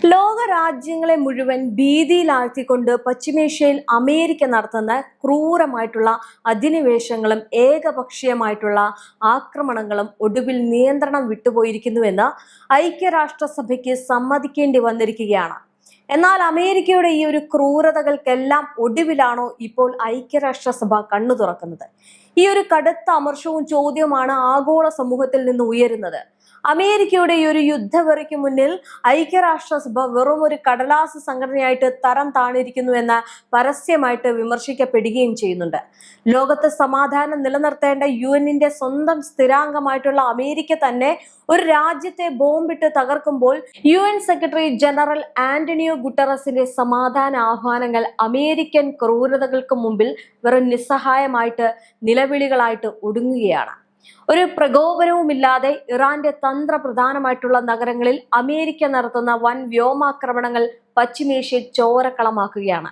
ലോകരാജ്യങ്ങളെ മുഴുവൻ ഭീതിയിലാഴ്ത്തിക്കൊണ്ട് പശ്ചിമേഷ്യയിൽ അമേരിക്ക നടത്തുന്ന ക്രൂരമായിട്ടുള്ള അധിനിവേശങ്ങളും ഏകപക്ഷീയമായിട്ടുള്ള ആക്രമണങ്ങളും ഒടുവിൽ നിയന്ത്രണം വിട്ടുപോയിരിക്കുന്നുവെന്ന് ഐക്യരാഷ്ട്രസഭയ്ക്ക് സമ്മതിക്കേണ്ടി വന്നിരിക്കുകയാണ്. എന്നാൽ അമേരിക്കയുടെ ഈ ഒരു ക്രൂരതകൾക്കെല്ലാം ഒടുവിലാണോ ഇപ്പോൾ ഐക്യരാഷ്ട്രസഭ കണ്ണു തുറക്കുന്നത്? ഈ ഒരു കടുത്ത അമർഷവും ചോദ്യവുമാണ് ആഗോള സമൂഹത്തിൽ നിന്ന് ഉയരുന്നത്. അമേരിക്കയുടെ ഈ ഒരു യുദ്ധവെറിക്ക് മുന്നിൽ ഐക്യരാഷ്ട്രസഭ വെറും ഒരു കടലാസ് സംഘടനയായിട്ട് തരം താണിരിക്കുന്നു എന്ന് പരസ്യമായിട്ട് വിമർശിക്കപ്പെടുകയും ചെയ്യുന്നുണ്ട്. ലോകത്ത് സമാധാനം നിലനിർത്തേണ്ട UN-ന്റെ സ്വന്തം സ്ഥിരാംഗമായിട്ടുള്ള അമേരിക്ക തന്നെ ഒരു രാജ്യത്തെ ബോംബിട്ട് തകർക്കുമ്പോൾ UN സെക്രട്ടറി ജനറൽ ആന്റണിയോ ഗുട്ടറസിന്റെ സമാധാന ആഹ്വാനങ്ങൾ അമേരിക്കൻ ക്രൂരതകൾക്ക് മുമ്പിൽ വെറും നിസ്സഹായമായിട്ട് നിലവിളികളായിട്ട് ഒടുങ്ങുകയാണ്. ഒരു പ്രകോപനവുമില്ലാതെ ഇറാന്റെ തന്ത്രപ്രധാനമായിട്ടുള്ള നഗരങ്ങളിൽ അമേരിക്ക നടത്തുന്ന വൻ വ്യോമാക്രമണങ്ങൾ പശ്ചിമേഷ്യയെ ചോരക്കളമാക്കുകയാണ്.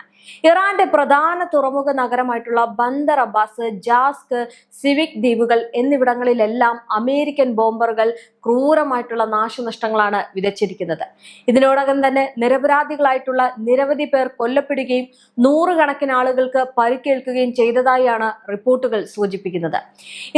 ഇറാന്റെ പ്രധാന തുറമുഖ നഗരമായിട്ടുള്ള ബന്ദർ അബ്ബാസ്, ജാസ്ക്, സിവിക് ദ്വീപുകൾ എന്നിവിടങ്ങളിലെല്ലാം അമേരിക്കൻ ബോംബറുകൾ ക്രൂരമായിട്ടുള്ള നാശനഷ്ടങ്ങളാണ് വിതച്ചിരിക്കുന്നത്. ഇതിനോടകം തന്നെ നിരപരാധികളായിട്ടുള്ള നിരവധി പേർ കൊല്ലപ്പെടുകയും നൂറുകണക്കിന് ആളുകൾക്ക് പരിക്കേൽക്കുകയും ചെയ്തതായാണ് റിപ്പോർട്ടുകൾ സൂചിപ്പിക്കുന്നത്.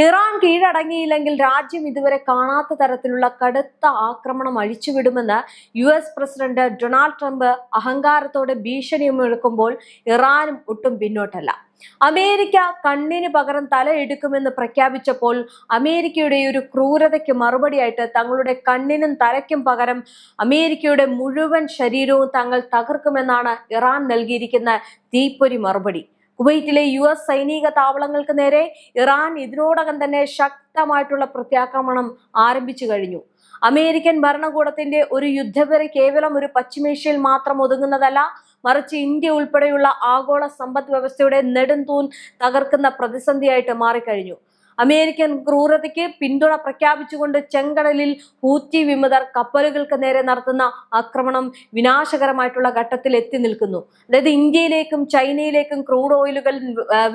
ഇറാൻ കീഴടങ്ങിയില്ലെങ്കിൽ രാജ്യം ഇതുവരെ കാണാത്ത തരത്തിലുള്ള കടുത്ത ആക്രമണം അഴിച്ചുവിടുമെന്ന് US പ്രസിഡന്റ് ഡൊണാൾഡ് ട്രംപ് അഹങ്കാരത്തോടെ ഭീഷണി മുഴക്കുമ്പോൾ ഇറാനും ഒട്ടും പിന്നോട്ടല്ല. അമേരിക്ക കണ്ണിന് പകരം തല എടുക്കുമെന്ന് പ്രഖ്യാപിച്ചപ്പോൾ അമേരിക്കയുടെ ഒരു ക്രൂരതയ്ക്ക് മറുപടിയായിട്ട് തങ്ങളുടെ കണ്ണിനും തലയ്ക്കും പകരം അമേരിക്കയുടെ മുഴുവൻ ശരീരവും തങ്ങൾ തകർക്കുമെന്നാണ് ഇറാൻ നൽകിയിരിക്കുന്ന തീപ്പൊരി മറുപടി. കുവൈറ്റിലെ US സൈനിക താവളങ്ങൾക്ക് നേരെ ഇറാൻ ഇതിനോടകം തന്നെ ശക്തമായിട്ടുള്ള പ്രത്യാക്രമണം ആരംഭിച്ചു കഴിഞ്ഞു. അമേരിക്കൻ ഭരണകൂടത്തിന്റെ ഒരു യുദ്ധവെറി കേവലം ഒരു പശ്ചിമേഷ്യയിൽ മാത്രം ഒതുങ്ങുന്നതല്ല, മറിച്ച് ഇന്ത്യ ഉൾപ്പെടെയുള്ള ആഗോള സമ്പദ് വ്യവസ്ഥയുടെ നെടുംതൂൺ തകർക്കുന്ന പ്രതിസന്ധിയായിട്ട് മാറിക്കഴിഞ്ഞു. അമേരിക്കൻ ക്രൂരതയ്ക്ക് പിന്തുണ പ്രഖ്യാപിച്ചുകൊണ്ട് ചെങ്കടലിൽ ഹൂത്തി വിമതർ കപ്പലുകൾക്ക് നേരെ നടത്തുന്ന ആക്രമണം വിനാശകരമായിട്ടുള്ള ഘട്ടത്തിൽ എത്തി നിൽക്കുന്നു. അതായത് ഇന്ത്യയിലേക്കും ചൈനയിലേക്കും ക്രൂഡ് ഓയിലുകൾ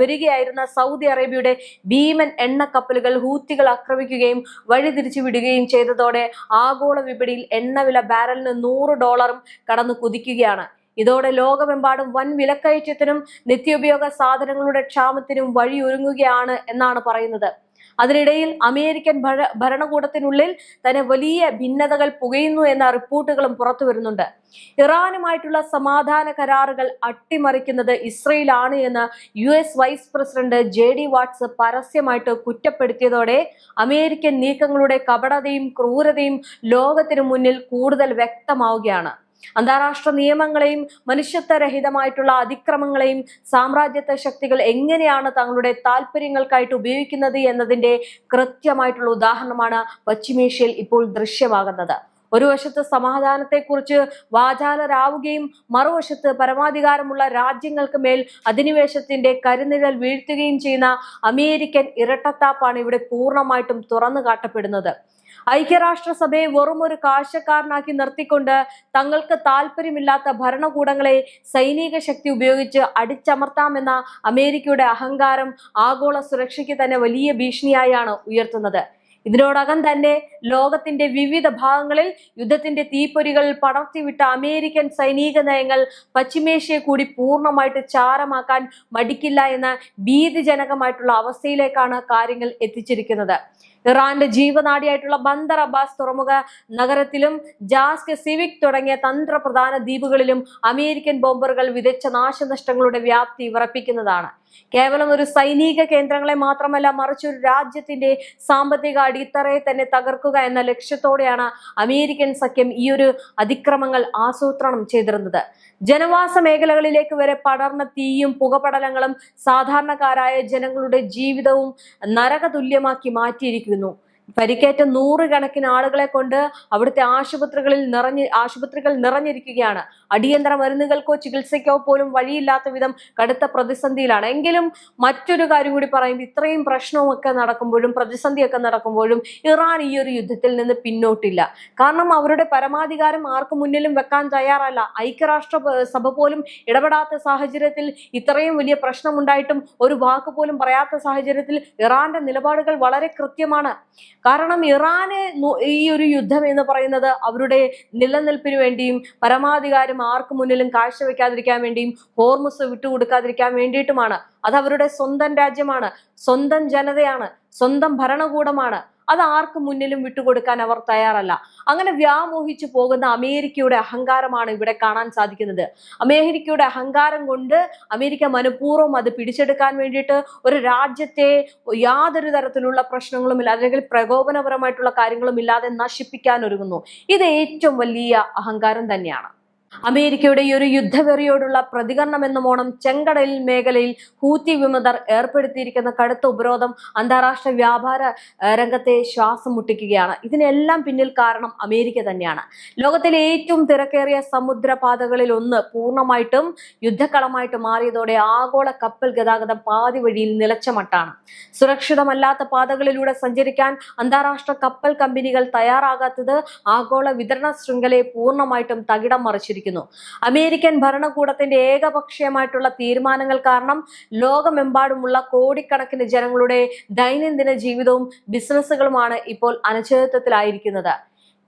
വരികയായിരുന്ന സൗദി അറേബ്യയുടെ ഭീമൻ എണ്ണക്കപ്പലുകൾ ഹൂത്തികൾ ആക്രമിക്കുകയും വഴിതിരിച്ചു വിടുകയും ചെയ്തതോടെ ആഗോള വിപണിയിൽ എണ്ണവില ബാരലിന് $100 കടന്നു കുതിക്കുകയാണ്. ഇതോടെ ലോകമെമ്പാടും വൻ വിലക്കയറ്റത്തിനും നിത്യോപയോഗ സാധനങ്ങളുടെ ക്ഷാമത്തിനും വഴിയൊരുങ്ങുകയാണ് എന്നാണ് പറയുന്നത്. അതിനിടയിൽ അമേരിക്കൻ ഭരണകൂടത്തിനുള്ളിൽ തന്നെ വലിയ ഭിന്നതകൾ പുകയുന്നു എന്ന റിപ്പോർട്ടുകളും പുറത്തു വരുന്നുണ്ട്. ഇറാനുമായിട്ടുള്ള സമാധാന കരാറുകൾ അട്ടിമറിക്കുന്നത് ഇസ്രയേലാണ് എന്ന് US വൈസ് പ്രസിഡന്റ് JD വാട്സ് പരസ്യമായിട്ട് കുറ്റപ്പെടുത്തിയതോടെ അമേരിക്കൻ നീക്കങ്ങളുടെ കപടതയും ക്രൂരതയും ലോകത്തിനു മുന്നിൽ കൂടുതൽ വ്യക്തമാവുകയാണ്. അന്താരാഷ്ട്ര നിയമങ്ങളെയും മനുഷ്യത്വരഹിതമായിട്ടുള്ള അതിക്രമങ്ങളെയും സാമ്രാജ്യത്വ ശക്തികൾ എങ്ങനെയാണ് തങ്ങളുടെ താല്പര്യങ്ങൾക്കായിട്ട് ഉപയോഗിക്കുന്നത് എന്നതിന്റെ കൃത്യമായിട്ടുള്ള ഉദാഹരണമാണ് പശ്ചിമേഷ്യയിൽ ഇപ്പോൾ ദൃശ്യമാകുന്നത്. ഒരു വശത്ത് സമാധാനത്തെക്കുറിച്ച് വാചാലരാവുകയും മറുവശത്ത് പരമാധികാരമുള്ള രാജ്യങ്ങൾക്ക് മേൽ അധിനിവേശത്തിന്റെ കരിനിഴൽ വീഴ്ത്തുകയും ചെയ്യുന്ന അമേരിക്കൻ ഇരട്ടത്താപ്പാണ് ഇവിടെ പൂർണ്ണമായിട്ടും തുറന്നു കാട്ടപ്പെടുന്നത്. ഐക്യരാഷ്ട്രസഭയെ വെറും ഒരു കാഴ്ചക്കാരനാക്കി നിർത്തിക്കൊണ്ട് തങ്ങൾക്ക് താല്പര്യമില്ലാത്ത ഭരണകൂടങ്ങളെ സൈനിക ശക്തി ഉപയോഗിച്ച് അടിച്ചമർത്താമെന്ന അമേരിക്കയുടെ അഹങ്കാരം ആഗോള സുരക്ഷയ്ക്ക് തന്നെ വലിയ ഭീഷണിയായാണ് ഉയർത്തുന്നത്. ഇതിനോടകം തന്നെ ലോകത്തിന്റെ വിവിധ ഭാഗങ്ങളിൽ യുദ്ധത്തിന്റെ തീപ്പൊരികൾ പടർത്തിവിട്ട അമേരിക്കൻ സൈനിക നയങ്ങൾ പശ്ചിമേഷ്യയെ കൂടി പൂർണ്ണമായിട്ട് ചാരമാക്കാൻ മടിക്കില്ല എന്ന ഭീതിജനകമായിട്ടുള്ള അവസ്ഥയിലേക്കാണ് കാര്യങ്ങൾ എത്തിച്ചിരിക്കുന്നത്. ഇറാന്റെ ജീവനാഡിയായിട്ടുള്ള ബന്ദർ അബ്ബാസ് തുറമുഖ നഗരത്തിലും ജാസ്ക്, സിവിക് തുടങ്ങിയ തന്ത്രപ്രധാന ദ്വീപുകളിലും അമേരിക്കൻ ബോംബറുകൾ വിതച്ച നാശനഷ്ടങ്ങളുടെ വ്യാപ്തി വിറപ്പിക്കുന്നതാണ്. കേവലം ഒരു സൈനിക കേന്ദ്രങ്ങളെ മാത്രമല്ല, മറിച്ച് ഒരു രാജ്യത്തിന്റെ സാമ്പത്തിക അടിത്തറയെ തന്നെ തകർക്കുക എന്ന ലക്ഷ്യത്തോടെയാണ് അമേരിക്കൻ സഖ്യം ഈ ഒരു അതിക്രമങ്ങൾ ആസൂത്രണം ചെയ്തിരുന്നത്. ജനവാസ മേഖലകളിലേക്ക് വരെ പടർന്ന തീയും പുകപടലങ്ങളും സാധാരണക്കാരായ ജനങ്ങളുടെ ജീവിതവും നരകതുല്യമാക്കി മാറ്റിയിരിക്കുന്നു. പരിക്കേറ്റ നൂറുകണക്കിന് ആളുകളെ കൊണ്ട് അവിടുത്തെ ആശുപത്രികൾ നിറഞ്ഞിരിക്കുകയാണ്. അടിയന്തര മരുന്നുകൾക്കോ ചികിത്സയ്ക്കോ പോലും വഴിയില്ലാത്ത വിധം കടുത്ത പ്രതിസന്ധിയിലാണ്. എങ്കിലും മറ്റൊരു കാര്യം കൂടി പറയും, ഇത്രയും പ്രശ്നമൊക്കെ നടക്കുമ്പോഴും പ്രതിസന്ധിയൊക്കെ നടക്കുമ്പോഴും ഇറാൻ ഈ ഒരു യുദ്ധത്തിൽ നിന്ന് പിന്നോട്ടില്ല. കാരണം അവരുടെ പരമാധികാരം ആർക്കു മുന്നിലും വെക്കാൻ തയ്യാറല്ല. ഐക്യരാഷ്ട്ര സഭ പോലും ഇടപെടാത്ത സാഹചര്യത്തിൽ, ഇത്രയും വലിയ പ്രശ്നമുണ്ടായിട്ടും ഒരു വാക്ക് പോലും പറയാത്ത സാഹചര്യത്തിൽ ഇറാന്റെ നിലപാടുകൾ വളരെ കൃത്യമാണ്. കാരണം ഇറാന് ഈ ഒരു യുദ്ധം എന്ന് പറയുന്നത് അവരുടെ നിലനിൽപ്പിന് വേണ്ടിയും പരമാധികാരം ആർക്കു മുന്നിലും കാഴ്ചവെക്കാതിരിക്കാൻ വേണ്ടിയും ഹോർമുസ് വിട്ടുകൊടുക്കാതിരിക്കാൻ വേണ്ടിയിട്ടുമാണ്. അത് അവരുടെ സ്വന്തം രാജ്യമാണ്, സ്വന്തം ജനതയാണ്, സ്വന്തം ഭരണകൂടമാണ്. അത് ആർക്കു മുന്നിലും വിട്ടുകൊടുക്കാൻ അവർ തയ്യാറല്ല. അങ്ങനെ വ്യാമോഹിച്ചു പോകുന്ന അമേരിക്കയുടെ അഹങ്കാരമാണ് ഇവിടെ കാണാൻ സാധിക്കുന്നത്. അമേരിക്കയുടെ അഹങ്കാരം കൊണ്ട് അമേരിക്ക മനഃപൂർവ്വം അത് പിടിച്ചെടുക്കാൻ വേണ്ടിയിട്ട് ഒരു രാജ്യത്തെ യാതൊരു തരത്തിലുള്ള പ്രശ്നങ്ങളും ഇല്ല, അല്ലെങ്കിൽ പ്രകോപനപരമായിട്ടുള്ള കാര്യങ്ങളും ഇല്ലാതെ നശിപ്പിക്കാൻ ഒരുങ്ങുന്നു. ഇത് ഏറ്റവും വലിയ അഹങ്കാരം തന്നെയാണ്. അമേരിക്കയുടെ ഈ ഒരു യുദ്ധവെറിയോടുള്ള പ്രതികരണം എന്നോണം ചെങ്കടൽ മേഖലയിൽ ഹൂത്തി വിമതർ ഏർപ്പെടുത്തിയിരിക്കുന്ന കടുത്ത ഉപരോധം അന്താരാഷ്ട്ര വ്യാപാര രംഗത്തെ ശ്വാസം മുട്ടിക്കുകയാണ്. ഇതിനെല്ലാം പിന്നിൽ കാരണം അമേരിക്ക തന്നെയാണ്. ലോകത്തിലെ ഏറ്റവും തിരക്കേറിയ സമുദ്രപാതകളിൽ ഒന്ന് പൂർണ്ണമായിട്ടും യുദ്ധക്കളമായിട്ട് മാറിയതോടെ ആഗോള കപ്പൽ ഗതാഗതം പാതി വഴിയിൽ നിലച്ച മട്ടാണ്. സുരക്ഷിതമല്ലാത്ത പാതകളിലൂടെ സഞ്ചരിക്കാൻ അന്താരാഷ്ട്ര കപ്പൽ കമ്പനികൾ തയ്യാറാകാത്തത് ആഗോള വിതരണ ശൃംഖലയെ പൂർണ്ണമായിട്ടും തകിടം മറിച്ചിരിക്കുന്നു. അമേരിക്കൻ ഭരണകൂടത്തിന്റെ ഏകപക്ഷീയമായിട്ടുള്ള തീരുമാനങ്ങൾ കാരണം ലോകമെമ്പാടുമുള്ള കോടിക്കണക്കിന് ജനങ്ങളുടെ ദൈനംദിന ജീവിതവും ബിസിനസ്സുകളുമാണ് ഇപ്പോൾ അനിശ്ചിതത്വത്തിലായിരിക്കുന്നത്.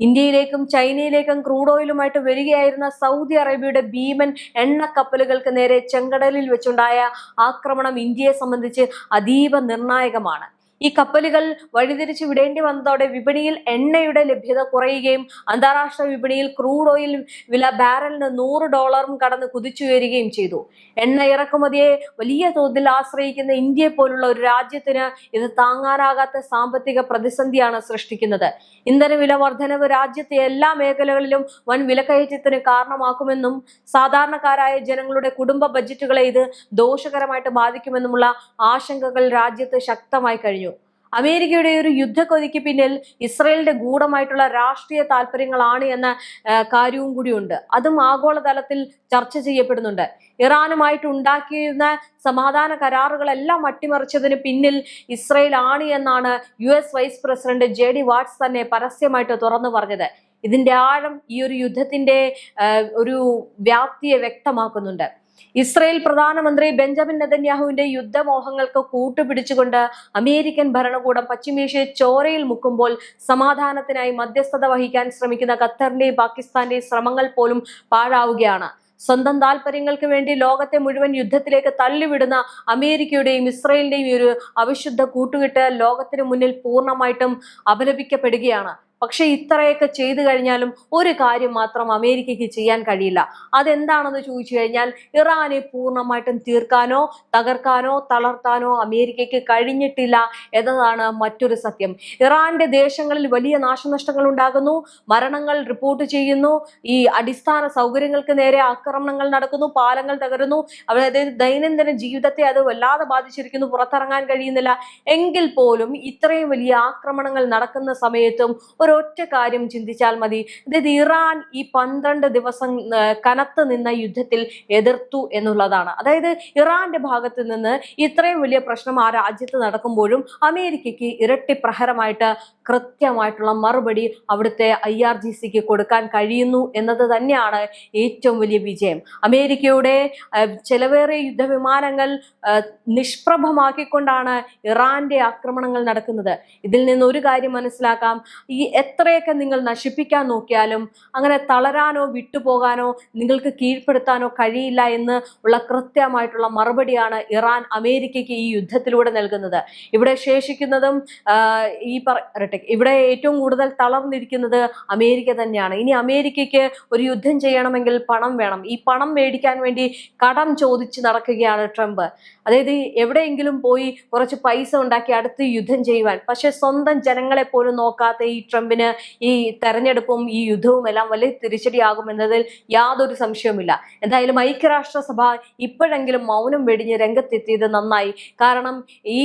ഇന്ത്യയിലേക്കും ചൈനയിലേക്കും ക്രൂഡ് ഓയിലുമായിട്ട് വരികയായിരുന്ന സൗദി അറേബ്യയുടെ ഭീമൻ എണ്ണക്കപ്പലുകൾക്ക് നേരെ ചെങ്കടലിൽ വെച്ചുണ്ടായ ആക്രമണം ഇന്ത്യയെ സംബന്ധിച്ച് അതീവ നിർണായകമാണ്. ഈ കപ്പലുകൾ വഴിതിരിച്ചു വിടേണ്ടി വന്നതോടെ വിപണിയിൽ എണ്ണയുടെ ലഭ്യത കുറയുകയും അന്താരാഷ്ട്ര വിപണിയിൽ ക്രൂഡ് ഓയിൽ വില ബാരലിന് $100 കടന്ന് കുതിച്ചുയരുകയും ചെയ്തു. എണ്ണ ഇറക്കുമതിയെ വലിയ തോതിൽ ആശ്രയിക്കുന്ന ഇന്ത്യയെ പോലുള്ള ഒരു രാജ്യത്തിന് ഇത് താങ്ങാനാകാത്ത സാമ്പത്തിക പ്രതിസന്ധിയാണ് സൃഷ്ടിക്കുന്നത്. ഇന്ധനവില വർധനവ് രാജ്യത്തെ എല്ലാ മേഖലകളിലും വൻ വിലക്കയറ്റത്തിന് കാരണമാക്കുമെന്നും സാധാരണക്കാരായ ജനങ്ങളുടെ കുടുംബ ബജറ്റുകളെ ഇത് ദോഷകരമായിട്ട് ബാധിക്കുമെന്നുമുള്ള ആശങ്കകൾ രാജ്യത്ത് ശക്തമായി കഴിഞ്ഞു. അമേരിക്കയുടെ ഒരു യുദ്ധക്കൊതിക്ക് പിന്നിൽ ഇസ്രയേലിന്റെ ഗൂഢമായിട്ടുള്ള രാഷ്ട്രീയ താല്പര്യങ്ങളാണ് എന്ന കാര്യവും കൂടിയുണ്ട്. അതും ആഗോളതലത്തിൽ ചർച്ച ചെയ്യപ്പെടുന്നുണ്ട്. ഇറാനുമായിട്ട് ഉണ്ടാക്കിയിരുന്ന സമാധാന കരാറുകളെല്ലാം അട്ടിമറിച്ചതിന് പിന്നിൽ ഇസ്രയേൽ ആണ് എന്നാണ് US വൈസ് പ്രസിഡന്റ് JD വാട്സ് തന്നെ പരസ്യമായിട്ട് തുറന്നു പറഞ്ഞത്. ഇതിന്റെ ആഴം ഈ ഒരു യുദ്ധത്തിന്റെ ഒരു വ്യാപ്തിയെ വ്യക്തമാക്കുന്നുണ്ട്. ഇസ്രയേൽ പ്രധാനമന്ത്രി ബെഞ്ചമിൻ നെതന്യാഹുവിന്റെ യുദ്ധമോഹങ്ങൾക്ക് കൂട്ടുപിടിച്ചുകൊണ്ട് അമേരിക്കൻ ഭരണകൂടം പശ്ചിമേഷ്യയെ ചോരയിൽ മുക്കുമ്പോൾ സമാധാനത്തിനായി മധ്യസ്ഥത വഹിക്കാൻ ശ്രമിക്കുന്ന ഖത്തറിന്റെയും പാകിസ്ഥാന്റെയും ശ്രമങ്ങൾ പോലും പാഴാവുകയാണ്. സ്വന്തം താല്പര്യങ്ങൾക്ക് വേണ്ടി ലോകത്തെ മുഴുവൻ യുദ്ധത്തിലേക്ക് തള്ളിവിടുന്ന അമേരിക്കയുടെയും ഇസ്രയേലിന്റെയും ഒരു അവിശുദ്ധ കൂട്ടുകെട്ട് ലോകത്തിന് മുന്നിൽ പൂർണ്ണമായിട്ടും അപലപിക്കപ്പെടുകയാണ്. പക്ഷെ ഇത്രയൊക്കെ ചെയ്തു കഴിഞ്ഞാലും ഒരു കാര്യം മാത്രം അമേരിക്കയ്ക്ക് ചെയ്യാൻ കഴിയില്ല. അതെന്താണെന്ന് ചോദിച്ചു കഴിഞ്ഞാൽ ഇറാനെ പൂർണ്ണമായിട്ടും തീർക്കാനോ തകർക്കാനോ തളർത്താനോ അമേരിക്കയ്ക്ക് കഴിഞ്ഞിട്ടില്ല എന്നതാണ് മറ്റൊരു സത്യം. ഇറാന്റെ ദേശങ്ങളിൽ വലിയ നാശനഷ്ടങ്ങൾ ഉണ്ടാകുന്നു, മരണങ്ങൾ റിപ്പോർട്ട് ചെയ്യുന്നു, ഈ അടിസ്ഥാന സൗകര്യങ്ങൾക്ക് നേരെ ആക്രമണങ്ങൾ നടക്കുന്നു, പാലങ്ങൾ തകരുന്നു, അതായത് ദൈനംദിന ജീവിതത്തെ അത് വല്ലാതെ ബാധിച്ചിരിക്കുന്നു, പുറത്തിറങ്ങാൻ കഴിയുന്നില്ല. എങ്കിൽ പോലും ഇത്രയും വലിയ ആക്രമണങ്ങൾ നടക്കുന്ന സമയത്തും ഒരൊറ്റ കാര്യം ചിന്തിച്ചാൽ മതി. അതായത് ഇറാൻ ഈ 12 ദിവസം കനത്ത് നിന്ന യുദ്ധത്തിൽ എതിർത്തു എന്നുള്ളതാണ്. അതായത് ഇറാന്റെ ഭാഗത്ത് നിന്ന് ഇത്രയും വലിയ പ്രശ്നം ആ രാജ്യത്ത് നടക്കുമ്പോഴും അമേരിക്കയ്ക്ക് ഇരട്ടി പ്രഹരമായിട്ട് കൃത്യമായിട്ടുള്ള മറുപടി അവിടുത്തെ IRGCക്ക് കൊടുക്കാൻ കഴിയുന്നു എന്നത് തന്നെയാണ് ഏറ്റവും വലിയ വിജയം. അമേരിക്കയുടെ ചെലവേറിയ യുദ്ധവിമാനങ്ങൾ നിഷ്പ്രഭമാക്കിക്കൊണ്ടാണ് ഇറാന്റെ ആക്രമണങ്ങൾ നടക്കുന്നത്. ഇതിൽ നിന്ന് ഒരു കാര്യം മനസ്സിലാക്കാം, ഈ എത്രയൊക്കെ നിങ്ങൾ നശിപ്പിക്കാൻ നോക്കിയാലും അങ്ങനെ തളരാനോ വിട്ടുപോകാനോ നിങ്ങൾക്ക് കീഴ്പ്പെടുത്താനോ കഴിയില്ല എന്ന് ഉള്ള കൃത്യമായിട്ടുള്ള മറുപടിയാണ് ഇറാൻ അമേരിക്കയ്ക്ക് ഈ യുദ്ധത്തിലൂടെ നൽകുന്നത്. ഇവിടെ ശേഷിക്കുന്നതും ഇവിടെ ഏറ്റവും കൂടുതൽ തളർന്നിരിക്കുന്നത് അമേരിക്ക തന്നെയാണ്. ഇനി അമേരിക്കയ്ക്ക് ഒരു യുദ്ധം ചെയ്യണമെങ്കിൽ പണം വേണം. ഈ പണം മേടിക്കാൻ വേണ്ടി കടം ചോദിച്ച് നടക്കുകയാണ് ട്രംപ്. അതായത് എവിടെയെങ്കിലും പോയി കുറച്ച് പൈസ ഉണ്ടാക്കി അടുത്ത് യുദ്ധം ചെയ്യുവാൻ. പക്ഷെ സ്വന്തം ജനങ്ങളെ പോലും നോക്കാത്ത ഈ ട്രംപിന് ഈ തെരഞ്ഞെടുപ്പും ഈ യുദ്ധവും എല്ലാം വലിയ തിരിച്ചടിയാകുമെന്നതിൽ യാതൊരു സംശയവുമില്ല. എന്തായാലും ഐക്യരാഷ്ട്രസഭ ഇപ്പോഴെങ്കിലും മൗനം വെടിഞ്ഞ് രംഗത്തെത്തിയത് നന്നായി. കാരണം ഈ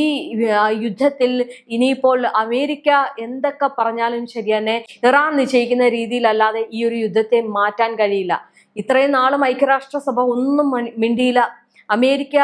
യുദ്ധത്തിൽ ഇനിയിപ്പോൾ അമേരിക്ക എന്തൊക്കെ പറഞ്ഞാലും ശരി തന്നെ ഇറാൻ നിശ്ചയിക്കുന്ന രീതിയിലല്ലാതെ ഈ ഒരു യുദ്ധത്തെ മാറ്റാൻ കഴിയില്ല. ഇത്രയും നാളും ഐക്യരാഷ്ട്രസഭ ഒന്നും മിണ്ടിയില്ല. അമേരിക്ക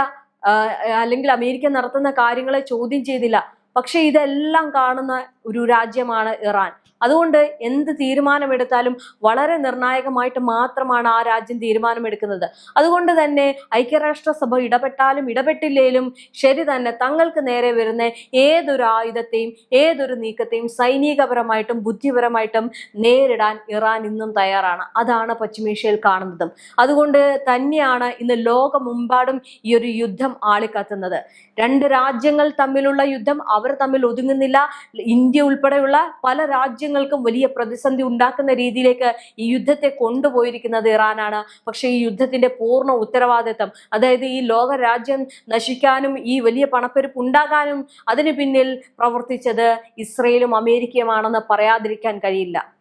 അല്ലെങ്കിൽ അമേരിക്ക നടത്തുന്ന കാര്യങ്ങളെ ചോദ്യം ചെയ്തില്ല. പക്ഷെ ഇതെല്ലാം കാണുന്ന ഒരു രാജ്യമാണ് ഇറാൻ. അതുകൊണ്ട് എന്ത് തീരുമാനമെടുത്താലും വളരെ നിർണായകമായിട്ട് മാത്രമാണ് ആ രാജ്യം തീരുമാനമെടുക്കുന്നത്. അതുകൊണ്ട് തന്നെ ഐക്യരാഷ്ട്രസഭ ഇടപെട്ടാലും ഇടപെട്ടില്ലേലും ശരി തന്നെ, തങ്ങൾക്ക് നേരെ വരുന്ന ഏതൊരു ആയുധത്തെയും ഏതൊരു നീക്കത്തെയും സൈനികപരമായിട്ടും ബുദ്ധിപരമായിട്ടും നേരിടാൻ ഇറാൻ ഇന്നും തയ്യാറാണ്. അതാണ് പശ്ചിമേഷ്യയിൽ കാണുന്നതും. അതുകൊണ്ട് തന്നെയാണ് ഇന്ന് ലോകമെമ്പാടും ഈ ഒരു യുദ്ധം ആളിക്കത്തുന്നത്. രണ്ട് രാജ്യങ്ങൾ തമ്മിലുള്ള യുദ്ധം അവർ തമ്മിൽ ഒതുങ്ങുന്നില്ല. ഇന്ത്യ ഉൾപ്പെടെയുള്ള പല രാജ്യങ്ങൾക്കും വലിയ പ്രതിസന്ധി ഉണ്ടാക്കുന്ന രീതിയിലേക്ക് ഈ യുദ്ധത്തെ കൊണ്ടുപോയിരിക്കുന്നത് ഇറാനാണ്. പക്ഷേ ഈ യുദ്ധത്തിന്റെ പൂർണ്ണ ഉത്തരവാദിത്തം, അതായത് ഈ ലോക രാജ്യം നശിക്കാനും ഈ വലിയ പണപ്പെരുപ്പ് ഉണ്ടാകാനും അതിന് പിന്നിൽ പ്രവർത്തിച്ചത് ഇസ്രയേലും അമേരിക്കയുമാണെന്ന് പറയാതിരിക്കാൻ കഴിയില്ല.